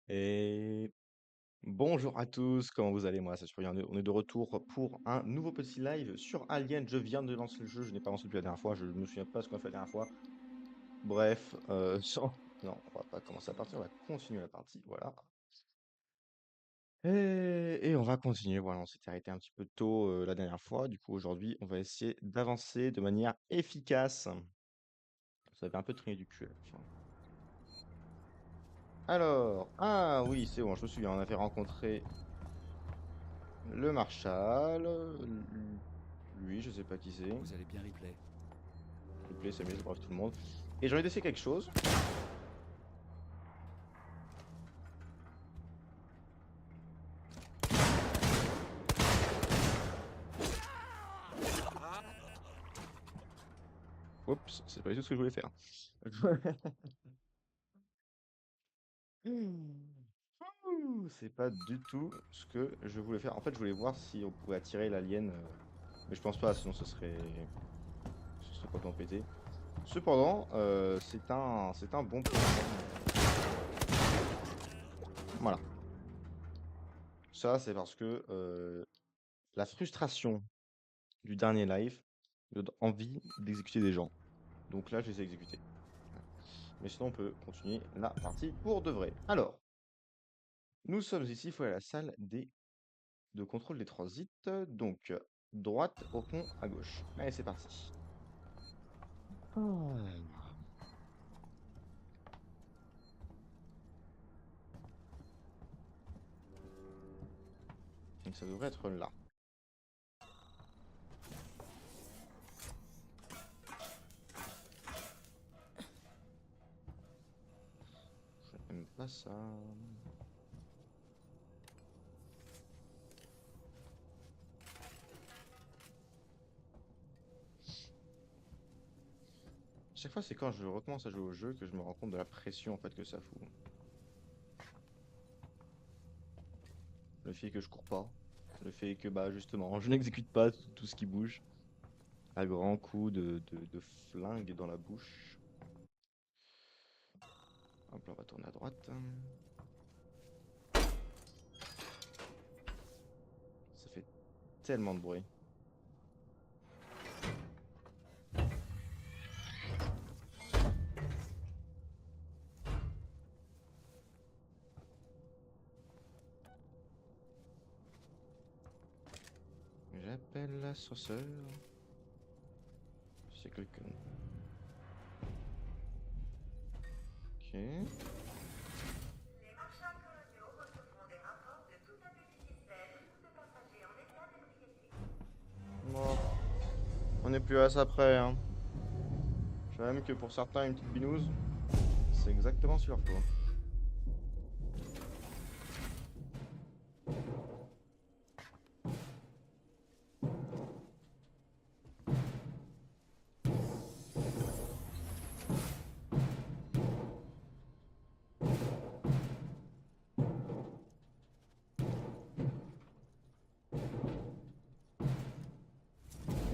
Et bonjour à tous, comment vous allez? Moi, c'est Surya, on est de retour pour un nouveau petit live sur Alien. Je viens de lancer le jeu, je n'ai pas lancé depuis la dernière fois, je ne me souviens pas ce qu'on a fait la dernière fois. Bref, non, on va pas commencer la partie, on va continuer la partie, voilà. Et on va continuer, voilà, on s'était arrêté un petit peu tôt la dernière fois, du coup aujourd'hui, on va essayer d'avancer de manière efficace. Ça avait un peu traîné du cul à la fin. Alors, ah oui, c'est bon, je me souviens, on avait rencontré le Marshal, lui, je sais pas qui c'est. Vous allez bien, Ripley. Replay, Samuel, bref, tout le monde. Et j'ai envie d'essayer quelque chose. Oups, c'est pas du tout ce que je voulais faire. C'est pas du tout ce que je voulais faire. En fait, je voulais voir si on pouvait attirer l'alien. Mais je pense pas, sinon ce serait complètement pété. Cependant, c'est un bon plan. Voilà. Ça, c'est parce que la frustration du dernier live me donne envie d'exécuter des gens. Donc là, je les ai exécutés. Voilà. Mais sinon, on peut continuer la partie pour de vrai. Alors, nous sommes ici, il faut aller à la salle de contrôle des transits. Donc, droite au pont à gauche. Allez, c'est parti. Ah. Donc, ça devrait être là. Je n'aime pas ça. Chaque fois, c'est quand je recommence à jouer au jeu que je me rends compte de la pression en fait que ça fout. Le fait que je cours pas. Le fait que, bah, justement, je n'exécute pas tout ce qui bouge. À grands coups de flingue dans la bouche. Hop là, on va tourner à droite. Ça fait tellement de bruit. J'appelle l'ascenseur. C'est quelqu'un. Ok. Les marchands coloniaux recevront des rapports de tout abus du système ou de passagers en état d'ébriété. Bon, on n'est plus à ça près, hein. Je sais même que pour certains, une petite binouse, c'est exactement ce qu'il leur faut.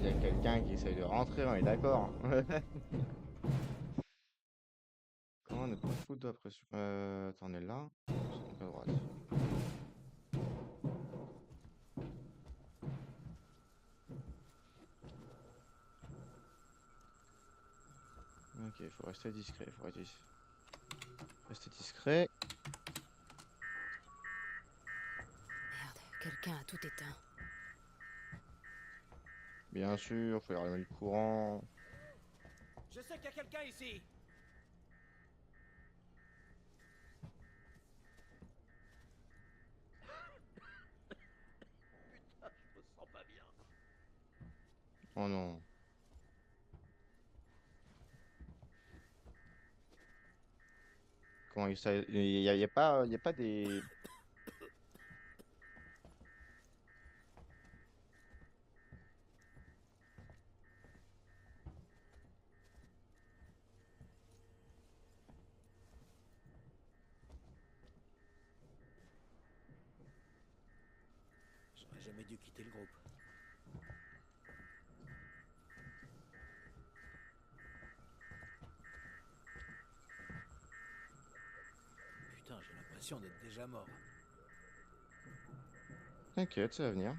Il y a quelqu'un qui essaye de rentrer, on est d'accord. Comment ne pas foutre de la pression? Attends, on est là. Donc à droite. Ok, il faut rester discret. Rester discret. Merde, quelqu'un a tout éteint. Bien sûr, faut aller le courant. Je sais qu'il y a quelqu'un ici. Putain, je me sens pas bien. Oh non. Comment il y a pas des. J'aurais jamais dû quitter le groupe. Putain, j'ai l'impression l'impression d'être déjà mort. T'inquiète, ça va venir.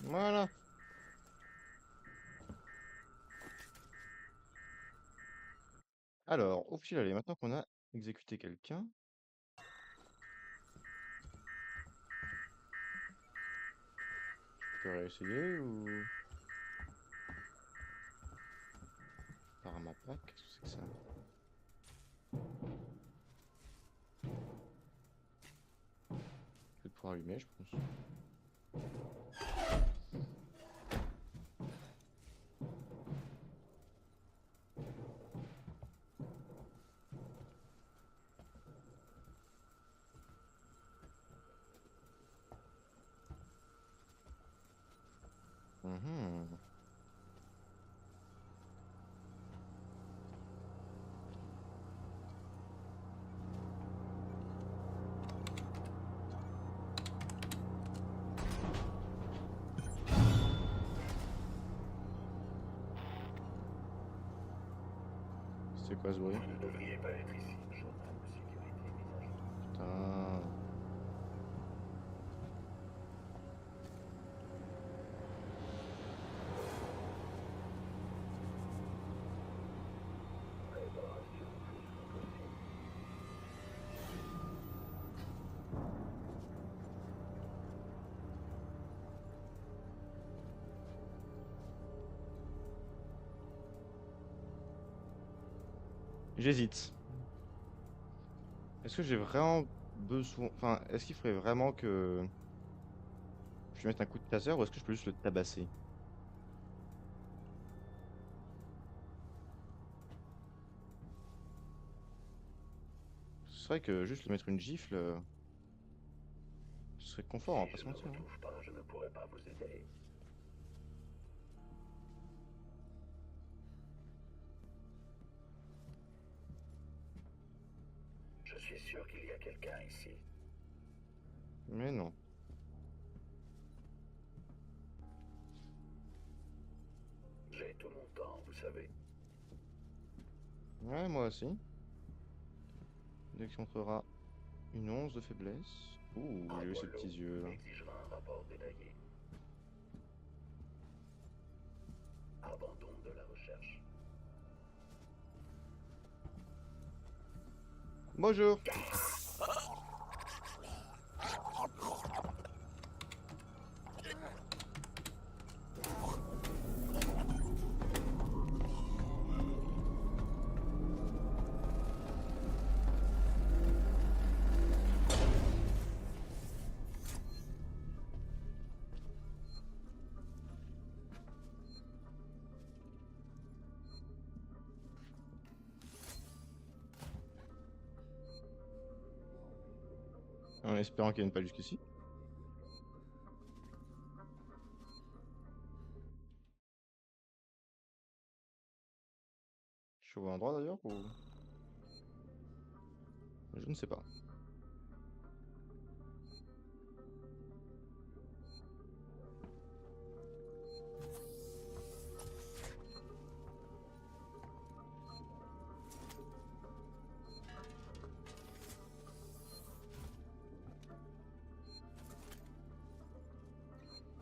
Voilà. Alors, au fil aller, maintenant qu'on a exécuté quelqu'un, je peux réessayer ou... Paramapack, qu'est-ce que c'est que ça? Je vais pouvoir allumer, je pense. Mhm. C'est quoi ce bruit? Vous ne devriez pas être ici. Journal de sécurité mis à jour. Putain. Préparation jusqu'au possible. J'hésite. Est-ce que j'ai vraiment besoin... Enfin, est-ce qu'il faudrait vraiment que je lui mette un coup de taser ou est-ce que je peux juste le tabasser? C'est vrai que juste lui mettre une gifle, ce serait confort, on va Si pas je se ne mentir. Hein. retrouve pas, je ne pourrai pas vous aider. Je suis sûr qu'il y a quelqu'un ici. Mais non. J'ai tout mon temps, vous savez. Ouais, moi aussi. Dès qu'il montrera une once de faiblesse. Ouh, j'ai vu ses petits yeux là. exigera un rapport détaillé. Abandon de la recherche. Bonjour! En espérant qu'il vienne pas jusqu'ici. Je suis au bon endroit d'ailleurs ou... Je ne sais pas.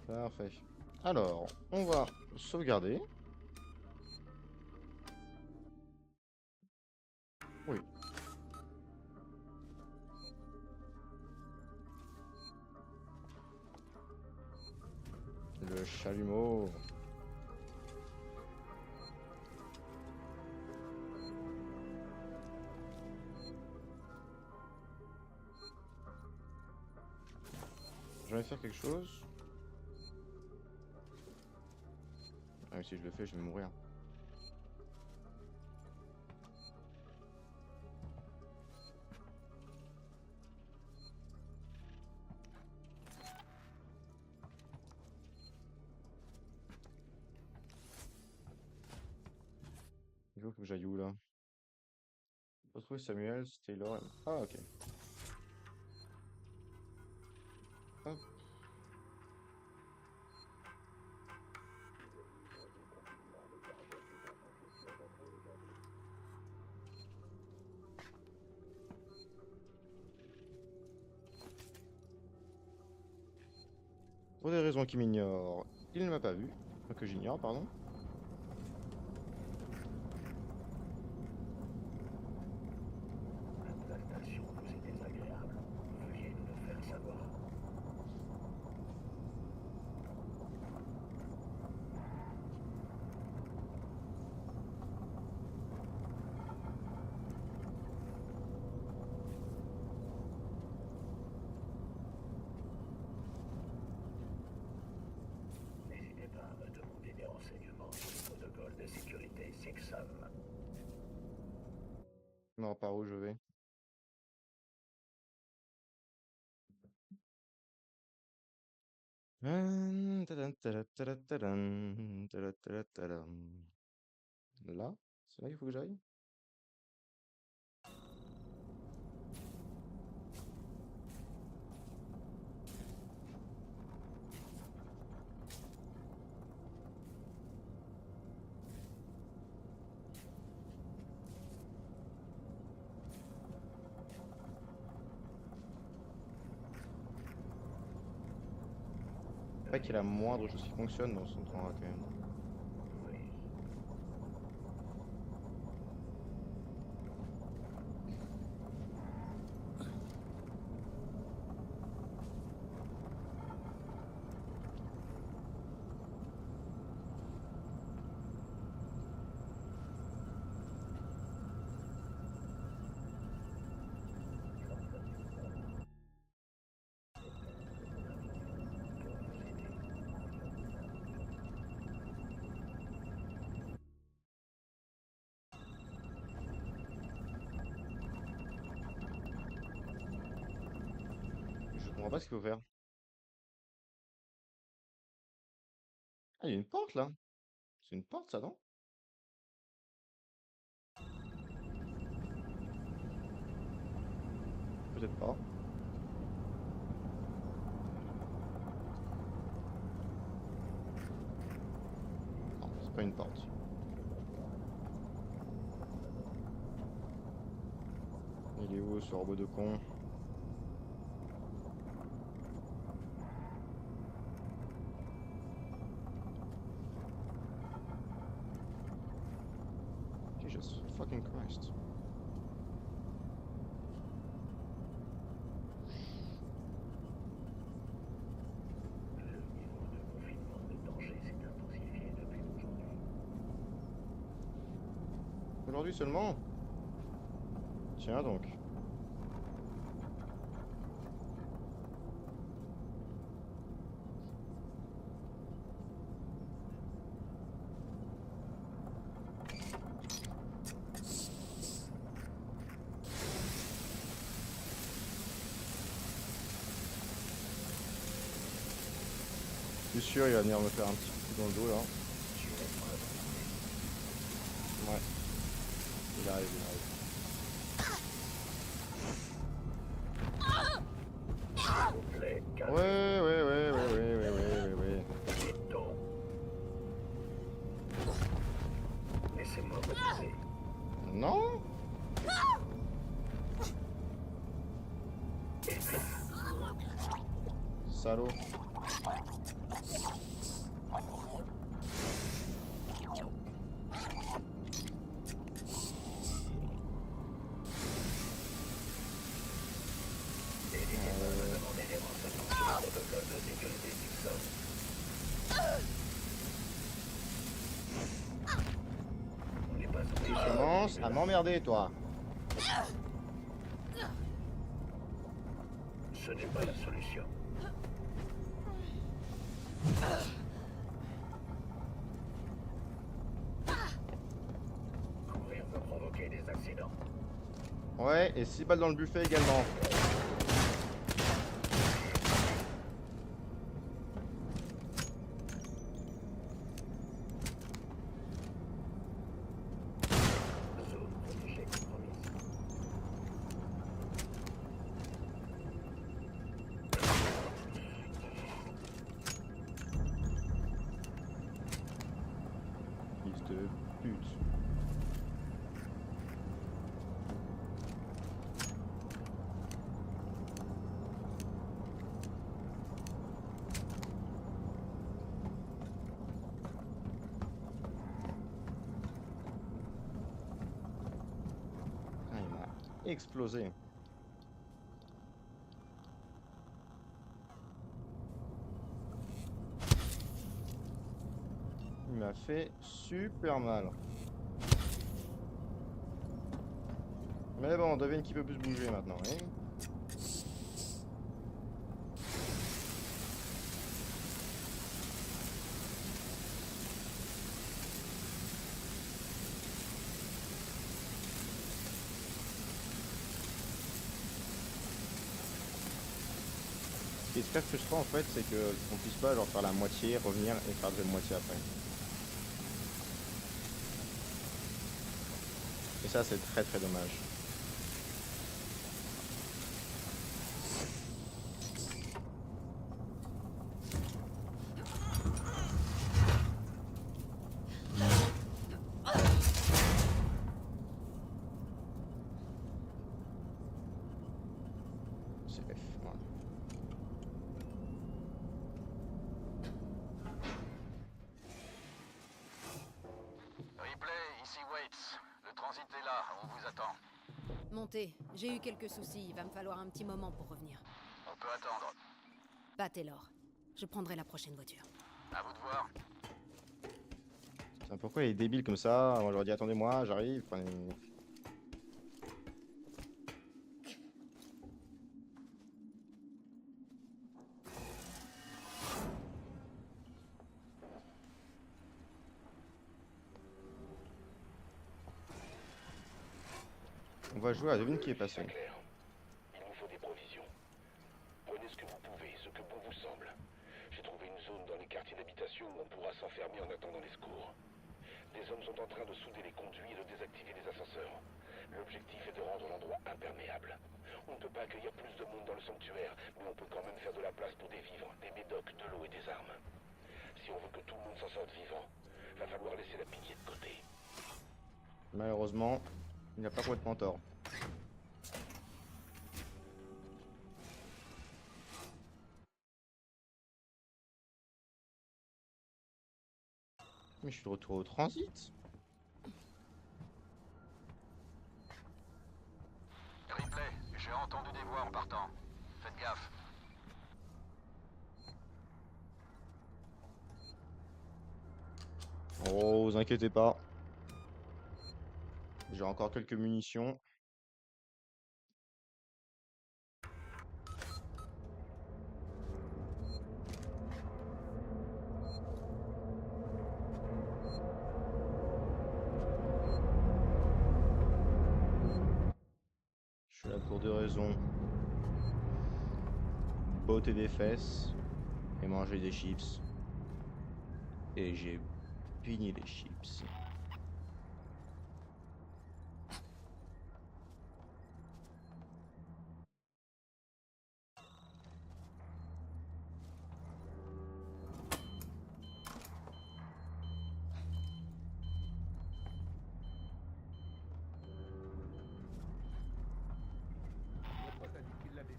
Parfait. Alors, on va sauvegarder. Oui. Le chalumeau. Je vais faire quelque chose. Ah mais si je le fais, je vais mourir. Il faut que j'aille où là? Retrouver Samuel, Taylor. Ah ok. Hop. Pour des raisons qui m'ignorent, il ne m'a pas vu. Enfin, que j'ignore, pardon. L'installation vous est désagréable. Veuillez nous le faire savoir. N'hésitez pas à me demander des renseignements sur le protocole de sécurité SIGSAM. Non, par où je vais? Tadam, tada, tada, tadam, tada, tada, tadam. Là? C'est là qu'il faut que j'aille? Pas qu'il y ait la moindre chose qui fonctionne dans son train quand même. Oui. Je comprends pas ce qu'il faut faire. Ah, il y a une porte là. C'est une porte ça, non? Peut-être pas. Non, c'est pas une porte. Il est où ce robot de con? Jesus fucking Christ. Le niveau de confinement de danger s'est intensifié depuis aujourd'hui. Aujourd'hui seulement? Tiens donc. Je suis sûr il va venir me faire un petit coup dans le dos là. Ouais. Il arrive, il arrive. S'il vous plaît, calmez-vous. Ouais. Dites donc. Laissez-moi vous dire. Non? Salaud. Demandez des renseignements sur le protocole de sécurité SIGSAM. On n'est pas Tu obligé. commences à m'emmerder toi. Ce n'est pas la solution. Courir peut provoquer des accidents. Ouais, et 6 balles dans le buffet également. Zone protégée compromise. Fils de pute. explosé. Il m'a fait super mal. Mais bon, on devine qui peut plus bouger maintenant, hein. Ce qui est très frustrant en fait, c'est qu'on puisse pas genre faire la moitié, revenir et faire la deuxième moitié après. Et ça, c'est très très dommage. C'est F, voilà. Ripley, ici Waits. Le transit est là, on vous attend. Montez, j'ai eu quelques soucis, il va me falloir un petit moment pour revenir. On peut attendre. Pas Taylor. Je prendrai la prochaine voiture. À vous de voir. Putain, pourquoi il est débile comme ça? Moi j'aurais dit attendez-moi, j'arrive. On va jouer à devine qui est passé. C'est clair. Il nous faut des provisions. Prenez ce que vous pouvez, ce que bon vous semble. J'ai trouvé une zone dans les quartiers d'habitation où on pourra s'enfermer en attendant les secours. Des hommes sont en train de souder les conduits et de désactiver les ascenseurs. L'objectif est de rendre l'endroit imperméable. On ne peut pas accueillir plus de monde dans le sanctuaire, mais on peut quand même faire de la place pour des vivres, des médocs, de l'eau et des armes. Si on veut que tout le monde s'en sorte vivant, va falloir laisser la pitié de côté. Malheureusement, il n'a pas complètement tort. Mais je suis de retour au transit. Ripley, j'ai entendu des voix en partant. Faites gaffe. Oh, vous inquiétez pas. J'ai encore quelques munitions. Je suis là pour deux raisons. Botter des fesses et manger des chips. Et j'ai fini les chips. Mon pote a dit qu'il l'avait vu.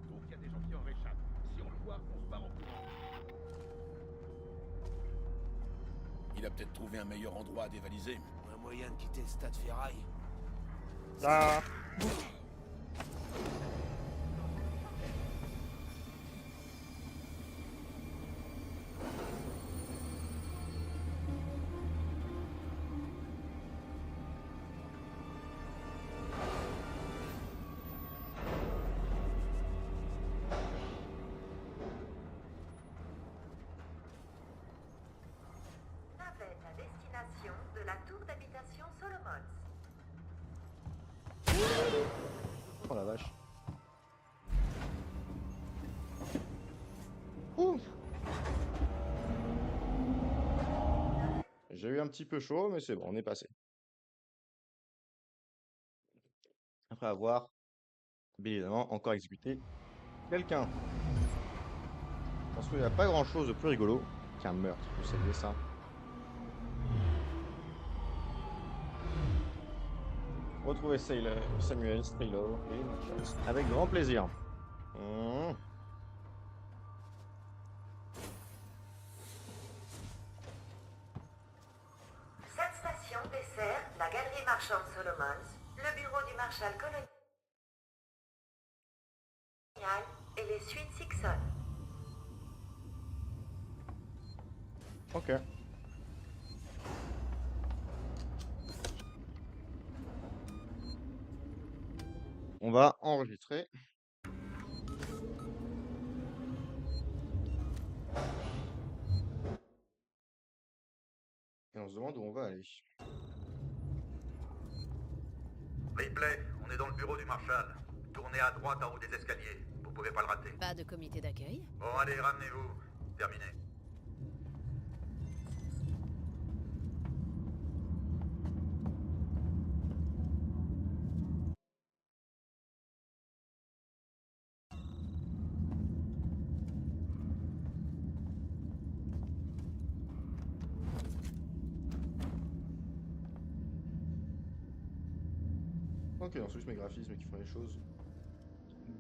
Donc il y a des gens qui en réchappent. Si on le voit, on se barre en courant. Il a peut-être trouvé un meilleur endroit à dévaliser. Un moyen de quitter le stade ferraille. Ah. Navette à destination de la tour d'habitation Solomons. Oh la vache. Ouh. J'ai eu un petit peu chaud, mais c'est bon, on est passé. Après avoir, bien évidemment, encore exécuté quelqu'un. Parce qu'il n'y a pas grand chose de plus rigolo qu'un meurtre, vous saviez ça? Retrouvez Samuel Strilo et Mathias. Avec grand plaisir. Cette station dessert la galerie marchande Solomons, le bureau du marshal colonial. Ok. On va enregistrer. Et on se demande où on va aller. Ripley, on est dans le bureau du Marshal. Tournez à droite en haut des escaliers. Vous pouvez pas le rater. Pas de comité d'accueil? Bon, allez, ramenez-vous. Terminé. Ok, on switch mes graphismes qui font les choses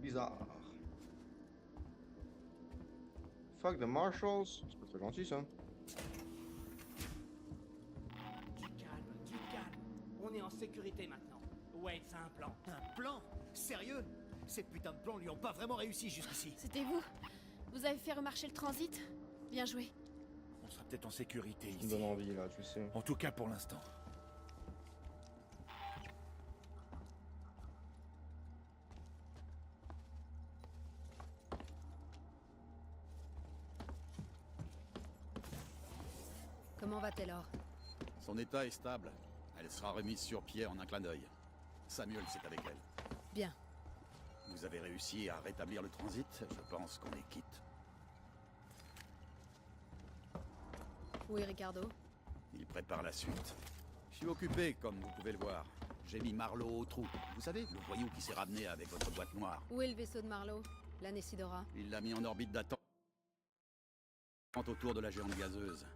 bizarres. Fuck the marshals. C'est pas très gentil ça. Du calme. On est en sécurité maintenant. Wade, c'est un plan. Un plan? Sérieux? Ces putains de plans lui ont pas vraiment réussi jusqu'ici. C'était vous? Vous avez fait remarcher le transit? Bien joué. On sera peut-être en sécurité Ça me ici. donne envie là, tu sais. En tout cas pour l'instant. Comment va Taylor? Son état est stable. Elle sera remise sur pied en un clin d'œil. Samuel, c'est avec elle. Bien. Vous avez réussi à rétablir le transit. Je pense qu'on est quitte. Où est Ricardo? Il prépare la suite. Je suis occupé, comme vous pouvez le voir. J'ai mis Marlowe au trou. Vous savez, le voyou qui s'est ramené avec votre boîte noire. Où est le vaisseau de Marlowe? La Nessidora? Il l'a mis en orbite d'attente autour de la géante gazeuse.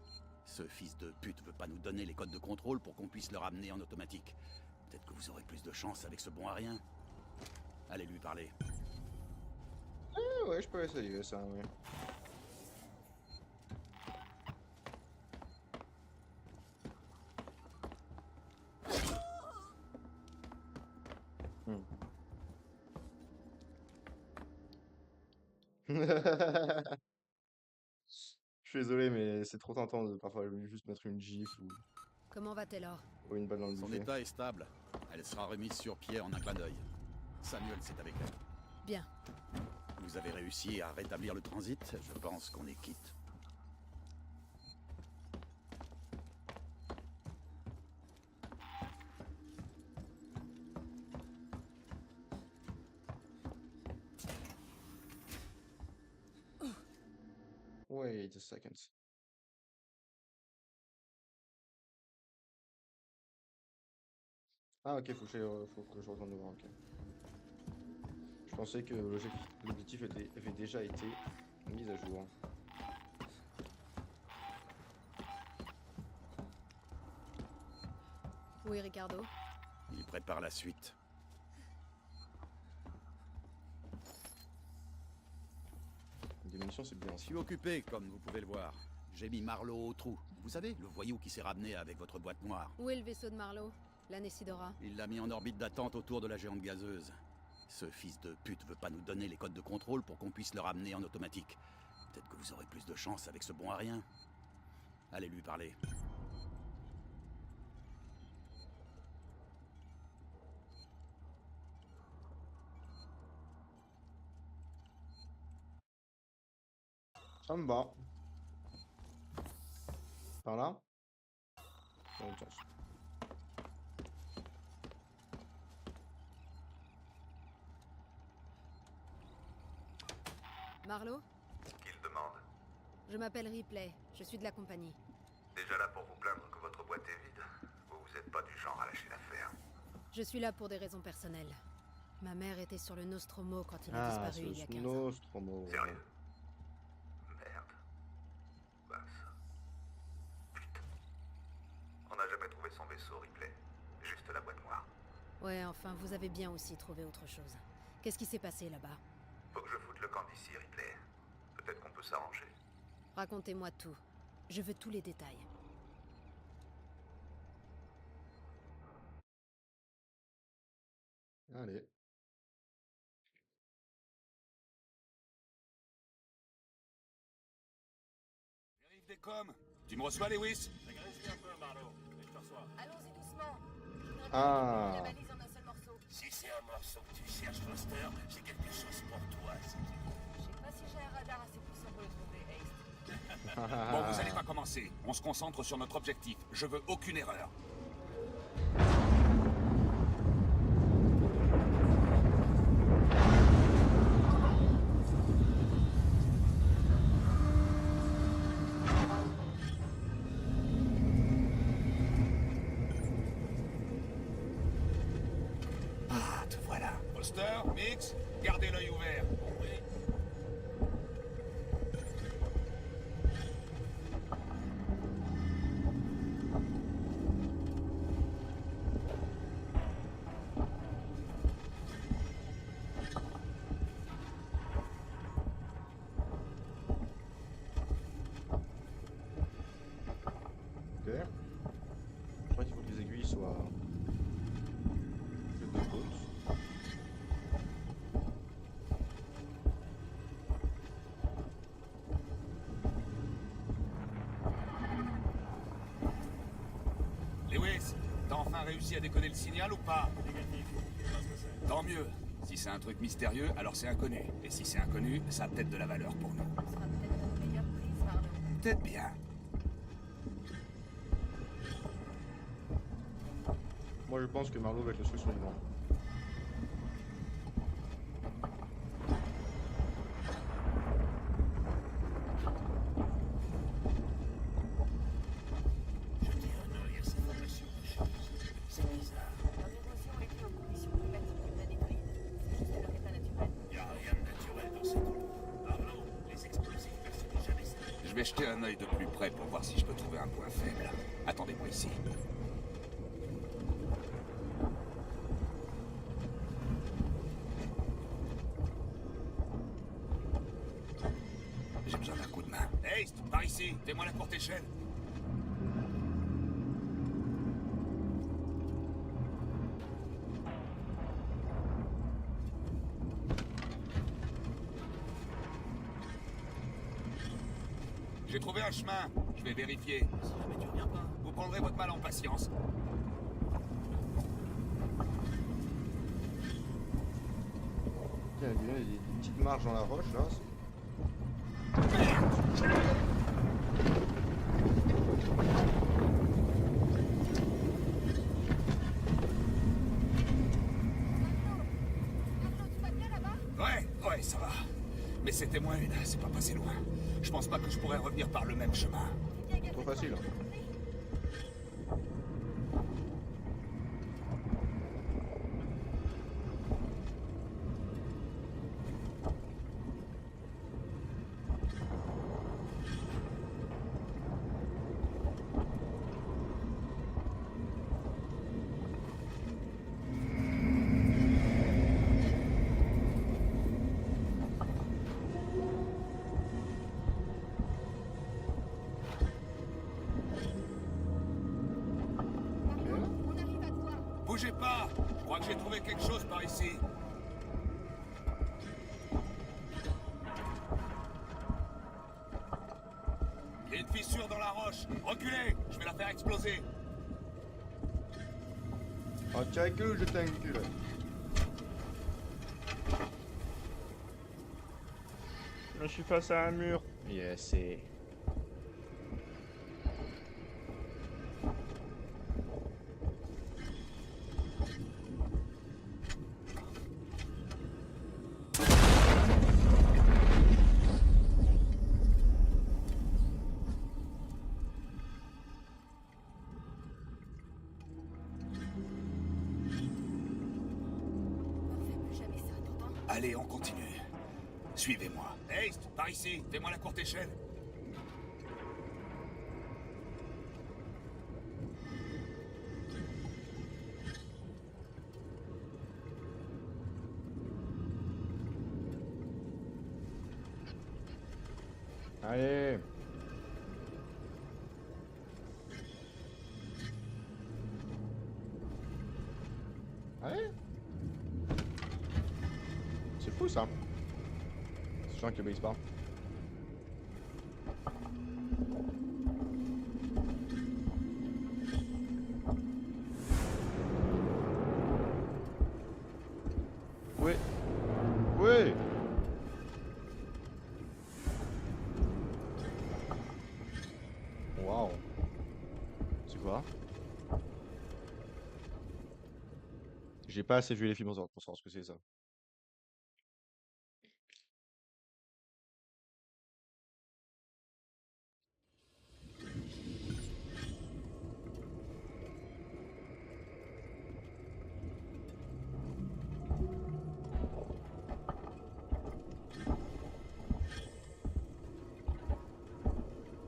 Ce fils de pute veut pas nous donner les codes de contrôle pour qu'on puisse le ramener en automatique. Peut-être que vous aurez plus de chance avec ce bon à rien. Allez lui parler. Ah ouais, je peux essayer ça, oui. Je suis désolé, mais c'est trop tentant de parfois juste mettre une gifle Comment va Taylor? ou une balle dans le Son buffet. état est stable. Elle sera remise sur pied en un clin d'œil. Samuel, c'est avec elle. Bien. Vous avez réussi à rétablir le transit. Je pense qu'on est quitte. Wait a second. Ah ok, faut que je retourne voir, ok. Je pensais que l'objectif avait déjà été mis à jour. Où est Ricardo? Il prépare la suite. Des munitions, c'est bien. Je suis occupé, comme vous pouvez le voir. J'ai mis Marlowe au trou. Vous savez, le voyou qui s'est ramené avec votre boîte noire. Où est le vaisseau de Marlowe? La Nessidora? Il l'a mis en orbite d'attente autour de la géante gazeuse. Ce fils de pute veut pas nous donner les codes de contrôle pour qu'on puisse le ramener en automatique. Peut-être que vous aurez plus de chance avec ce bon à rien. Allez lui parler. Ça me va. Par là? Dans l'autre sens. Marlowe? Qu'il demande. Je m'appelle Ripley. Je suis de la compagnie. Déjà là pour vous plaindre que votre boîte est vide. Vous êtes pas du genre à lâcher l'affaire. Je suis là pour des raisons personnelles. Ma mère était sur le Nostromo quand il a Ah, disparu il y a c'est 15 ans. Nostromo. Sérieux? Merde. Bah ça. Putain. On n'a jamais trouvé son vaisseau, Ripley. Juste la boîte noire. Ouais, enfin, vous avez bien aussi trouvé autre chose. Qu'est-ce qui s'est passé là-bas? Faut que je foute le camp d'ici, Ripley. Peut-être qu'on peut s'arranger. Racontez-moi tout. Je veux tous les détails. Allez. J'arrive des coms. Tu me reçois, Lewis? Allons-y doucement. Je voudrais Ah. la valise en un seul morceau. Si c'est un morceau que tu cherches, Foster, j'ai quelque chose pour toi, si tu veux. Je sais pas si j'ai un radar assez puissant pour le trouver, Haste. Bon, vous allez pas commencer. On se concentre sur notre objectif. Je veux aucune erreur. Ah, te voilà. Foster, Mix, gardez l'œil ouvert. Ok. Je crois qu'il faut que les aiguilles soient de deux côtes. Lewis, t'as enfin réussi à décoder le signal ou pas? Négatif. Tant mieux. Si c'est un truc mystérieux, alors c'est inconnu. Et si c'est inconnu, ça a peut-être de la valeur pour nous. Ce sera peut-être notre meilleure prise, Marlowe. Peut-être bien. Moi je pense que Marlowe va être le seul survivant. Jetez un œil à ces formations rocheuses. C'est bizarre. Leur érosion est due aux conditions climatiques du planétoïde. C'est juste leur état naturel. Y a rien de naturel dans cette eau. Marlowe, les explosifs ne font jamais ça. Je vais jeter un œil de plus près pour voir si je peux trouver un point faible. Attendez-moi ici. J'ai besoin d'un coup de main. Hey, par ici, fais-moi la courte échelle. J'ai trouvé un chemin. Je vais vérifier. Si jamais tu reviens pas. Vous prendrez votre mal en patience. Tiens, il y a des petites marges dans la roche là. Marlowe, tu vas bien là-bas? Ouais, ça va. Mais c'était moins une, c'est pas passé loin. Je pense pas que je pourrais revenir par le même chemin. Bien gaffe. Trop facile. Marlowe, on arrive à toi. Bougez pas. Je crois que j'ai trouvé quelque chose par ici. Il y a une fissure dans la roche. Reculez, je vais la faire exploser. Oh tiens que je t'encule. Je suis face à un mur. Yes, c'est... On ne fait plus jamais ça, t'entends? Allez, on continue. Suivez-moi. Hey, par ici, fais-moi la courte échelle. Allez. Allez. C'est fou ça. Ces gens qui obéissent pas. vois. J'ai pas assez vu les films pour savoir ce que c'est ça.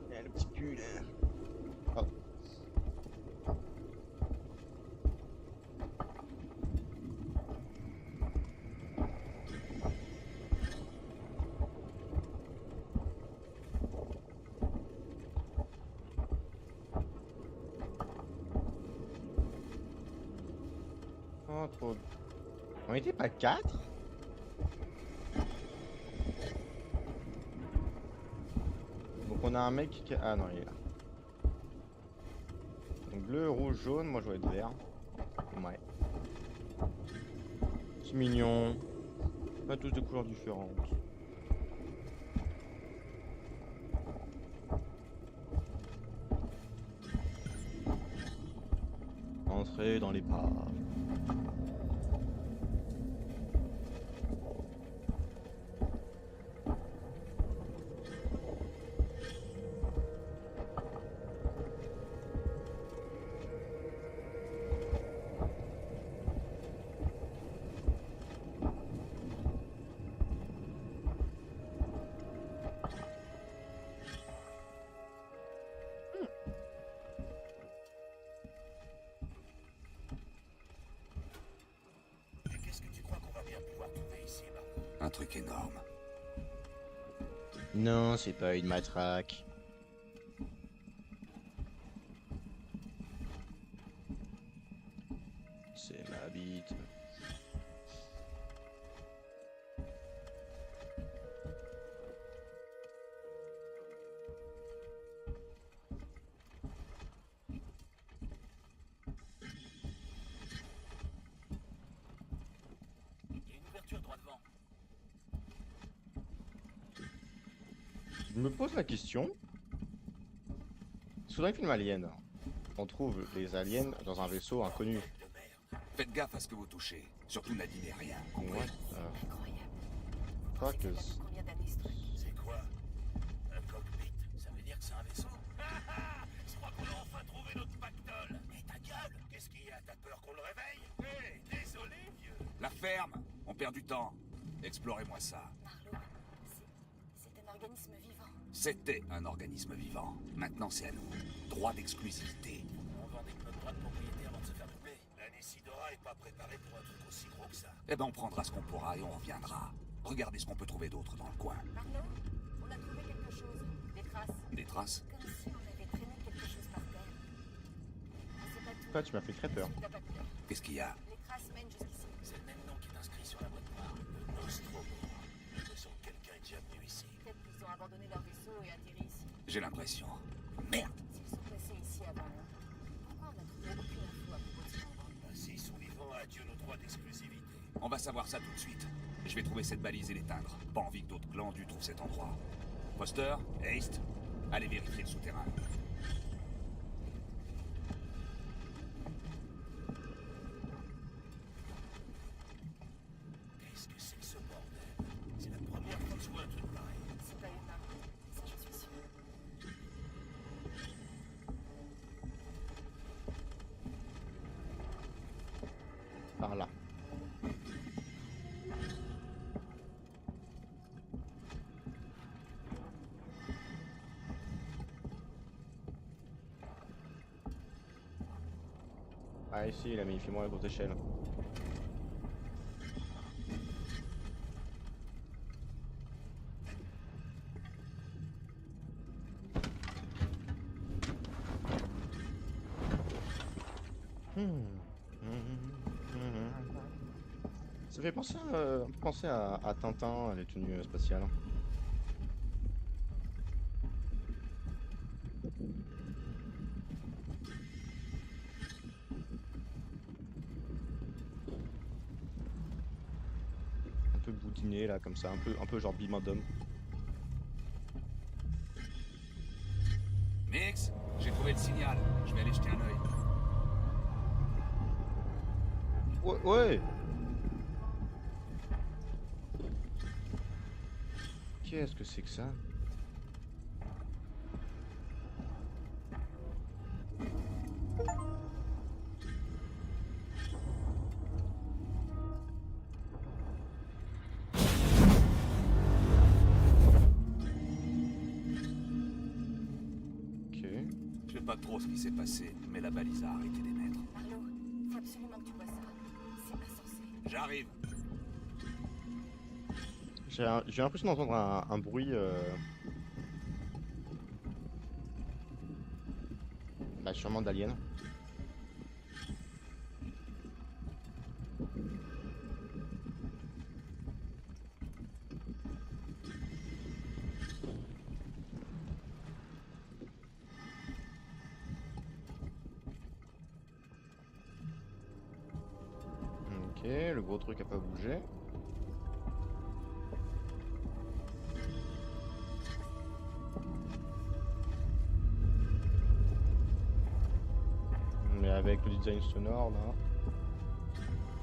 Ah, le petit cul là. Oh. Oh, trop. On était pas 4? Donc on a un mec qui... Ah non, il est là. Donc bleu, rouge, jaune, moi je vais être vert. Ouais. C'est mignon. Pas tous de couleurs différentes. Entrer dans l'épave. Et qu'est-ce que tu crois qu'on va bien pouvoir trouver ici, Marco? Un truc énorme. Non, c'est pas une matraque. C'est ma bite. Il y a une ouverture droit devant. Je me pose la question. Parce que dans les films aliens, on trouve les aliens dans un vaisseau inconnu. Faites gaffe à ce que vous touchez. Surtout n'abîmez rien. Ouais. Incroyable. Je crois que... Combien d'années ce truc? C'est quoi? Un cockpit? Ça veut dire que c'est un vaisseau? Je crois qu'on a enfin trouvé notre pactole. Mais ta gueule! Qu'est-ce qu'il y a? T'as peur qu'on le réveille? Hé, désolé, vieux. La ferme. On perd du temps. Explorez-moi ça. Marlowe, c'est un organisme vivant. C'était un organisme vivant. Maintenant, c'est à nous. Droit d'exclusivité. On vendait notre droit de propriété avant de se faire doubler. La Nessidora est pas préparée pour un truc aussi gros que ça. Eh ben, on prendra ce qu'on pourra et on reviendra. Regardez ce qu'on peut trouver d'autre dans le coin. Marlowe, on a trouvé quelque chose. Des traces. Des traces? Comme si on avait traîné quelque chose par terre. C'est pas tout. Pourquoi tu m'as fait très peur? T'as pas peur. Qu'est-ce qu'il y a? Les traces mènent jusqu'ici. C'est le même nom qui est inscrit sur la boîte noire. Le Nostromo. J'ai l'impression que quelqu'un est déjà venu ici. Peut-être qu'ils ont abandonné leur vaisseau et atterri ici. J'ai l'impression. Merde! S'ils sont passés ici avant nous, pourquoi on n'a trouvé aucune info à propos de ce endroit? S'ils sont vivants, adieu nos droits d'exclusivité. On va savoir ça tout de suite. Je vais trouver cette balise et l'éteindre. Pas envie que d'autres clans du trouvent cet endroit. Foster, Haste, allez vérifier le souterrain. Qu'est-ce que c'est que ce bordel? C'est la première fois que je vois un truc pareil. C'est pas humain, ça je suis sûr. Par là. Ah ici, il a mis, fais-moi la grosse échelle. Ça fait penser à Tintin, les tenues spatiales. Un peu boudiné là, comme ça, un peu genre Bimodum. Mix, j'ai trouvé le signal. Je vais vais aller jeter un œil. Ouais, ouais. Qu'est-ce que c'est que ça? Ok. Je sais pas trop ce qui s'est passé, mais la balise a arrêté d'émettre. Marlowe, faut absolument que tu vois ça. C'est insensé. J'arrive. J'ai l'impression d'entendre un bruit. Bah, sûrement d'alien. Ok, le gros truc a pas bougé. Mais avec le design sonore là,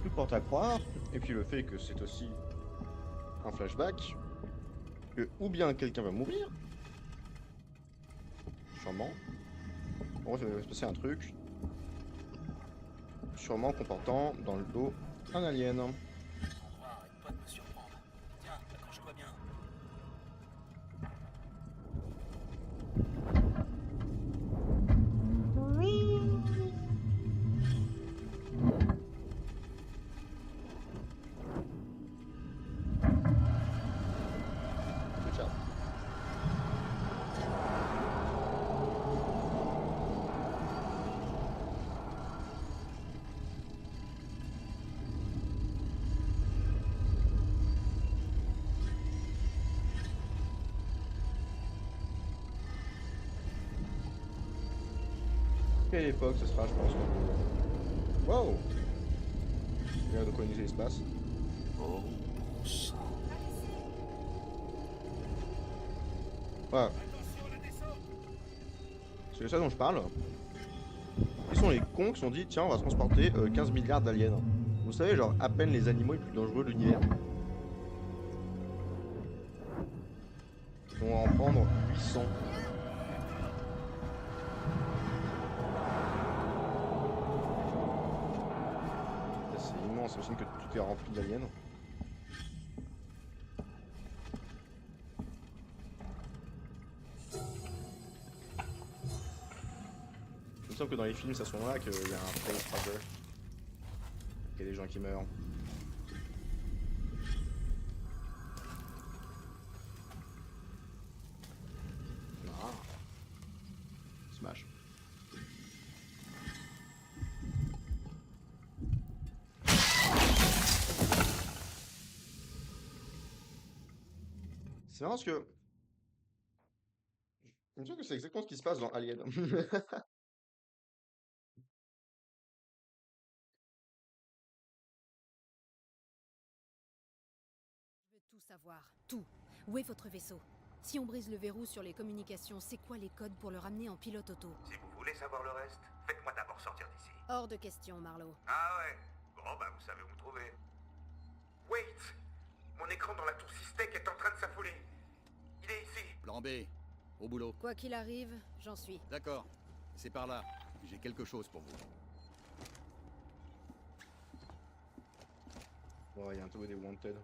tout porte à croire. Et puis le fait que c'est aussi un flashback, que ou bien quelqu'un va mourir, sûrement. Bon, il va se passer un truc, sûrement comportant dans le dos un alien. L'endroit arrête pas de me surprendre. Tiens, accroche-toi bien. Good job. Quelle époque ce sera, je pense. Wow! Il y a de coloniser l'espace. Oh, bon sang. Ouais. C'est de ça dont je parle. Ils sont les cons qui se sont dit, tiens, on va transporter 15 milliards d'aliens. Vous savez, genre, à peine les animaux les plus dangereux de l'univers. On va en prendre 800. C'est immense, j'imagine que tout est rempli d'aliens. Il me semble que dans les films, ça sont là qu'il y a un facehugger. Qu'il y a des gens qui meurent. Ah. Smash. C'est marrant parce que... Il me semble que c'est exactement ce qui se passe dans Alien. Je veux tout savoir. Tout. Où est votre vaisseau? Si on brise le verrou sur les communications, c'est quoi les codes pour le ramener en pilote auto? Si vous voulez savoir le reste, faites-moi d'abord sortir d'ici. Hors de question, Marlowe. Ah ouais? Bon, bah vous savez où me trouver. Wait! Mon écran dans la tour Systech est en train de s'affoler. Il est ici. Plan B, au boulot. Quoi qu'il arrive, j'en suis. D'accord, c'est par là. J'ai quelque chose pour vous. Bon, il y a un peu des wanted.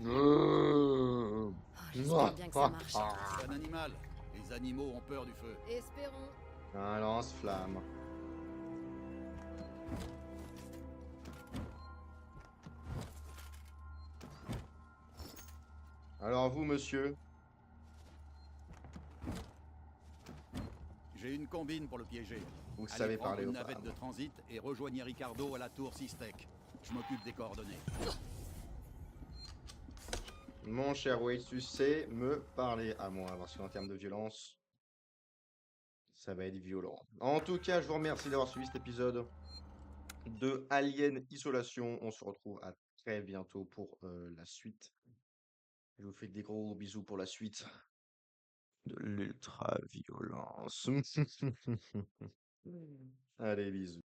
Oh, j'espère bien que ça marche. C'est un animal. Les animaux ont peur du feu. Espérons. Un lance-flamme. Alors vous, monsieur? J'ai une combine pour le piéger. Vous Allez savez prendre parler une aux navette femmes. de transit et rejoignez Ricardo à la tour Systech. Je m'occupe des coordonnées. Mon cher Wade, tu sais me parler à moi, parce qu'en termes de violence, ça va être violent. En tout cas, je vous remercie d'avoir suivi cet épisode de Alien Isolation. On se retrouve à très bientôt pour la suite. Je vous fais des gros bisous pour la suite. De l'ultra-violence. Allez, bisous.